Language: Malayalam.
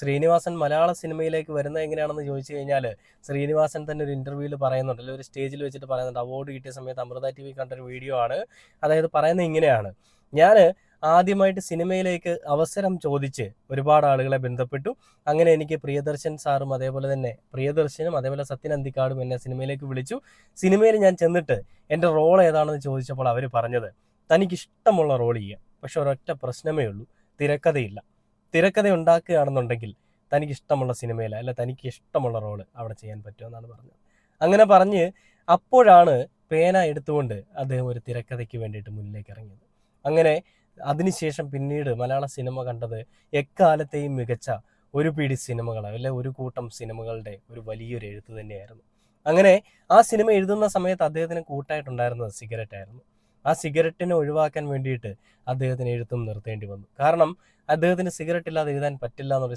ശ്രീനിവാസൻ മലയാള സിനിമയിലേക്ക് വരുന്നത് എങ്ങനെയാണെന്ന് ചോദിച്ചു കഴിഞ്ഞാൽ ശ്രീനിവാസൻ തന്നെ ഒരു ഇന്റർവ്യൂവിൽ പറയുന്നുണ്ടല്ലോ, ഒരു സ്റ്റേജിൽ വെച്ചിട്ട് പറയുന്നുണ്ട്. അവാർഡ് കിട്ടിയ സമയത്ത് അമൃത TV കണ്ടൊരു വീഡിയോ ആണ്. അതായത് പറയുന്നത് ഇങ്ങനെയാണ്: ഞാൻ ആദ്യമായിട്ട് സിനിമയിലേക്ക് അവസരം ചോദിച്ച് ഒരുപാട് ആളുകളെ ബന്ധപ്പെട്ടു. അങ്ങനെ എനിക്ക് പ്രിയദർശൻ സാറും അതേപോലെ തന്നെ പ്രിയദർശനും അതേപോലെ സത്യൻ അന്തിക്കാടും എന്നെ സിനിമയിലേക്ക് വിളിച്ചു. സിനിമയിൽ ഞാൻ ചെന്നിട്ട് എൻ്റെ റോൾ ഏതാണെന്ന് ചോദിച്ചപ്പോൾ അവർ പറഞ്ഞത്, തനിക്കിഷ്ടമുള്ള റോൾ ചെയ്യാം, പക്ഷെ ഒരൊറ്റ പ്രശ്നമേ ഉള്ളൂ, തിരക്കഥയില്ല. തിരക്കഥ ഉണ്ടാക്കുകയാണെന്നുണ്ടെങ്കിൽ തനിക്ക് ഇഷ്ടമുള്ള സിനിമയിൽ അല്ല തനിക്ക് ഇഷ്ടമുള്ള റോള് അവിടെ ചെയ്യാൻ പറ്റുമെന്നാണ് പറഞ്ഞത്. അങ്ങനെ പറഞ്ഞ് അപ്പോഴാണ് പേന എടുത്തുകൊണ്ട് അദ്ദേഹം ഒരു തിരക്കഥയ്ക്ക് വേണ്ടിയിട്ട് മുന്നിലേക്ക് ഇറങ്ങിയത്. അങ്ങനെ അതിനുശേഷം പിന്നീട് മലയാള സിനിമ കണ്ടത് എക്കാലത്തെയും മികച്ച ഒരു പിടി സിനിമകൾ, അല്ലെ ഒരു കൂട്ടം സിനിമകളുടെ ഒരു വലിയൊരു എഴുത്ത് തന്നെയായിരുന്നു. അങ്ങനെ ആ സിനിമ എഴുതുന്ന സമയത്ത് അദ്ദേഹത്തിന് കൂട്ടായിട്ടുണ്ടായിരുന്നത് സിഗരറ്റ് ആയിരുന്നു. ആ സിഗരറ്റിനെ ഒഴിവാക്കാൻ വേണ്ടിയിട്ട് അദ്ദേഹത്തിന് എഴുത്തും നിർത്തേണ്ടി വന്നു. കാരണം അദ്ദേഹത്തിന് സിഗരറ്റ് ഇല്ലാതെ എഴുതാൻ പറ്റില്ല എന്നൊരു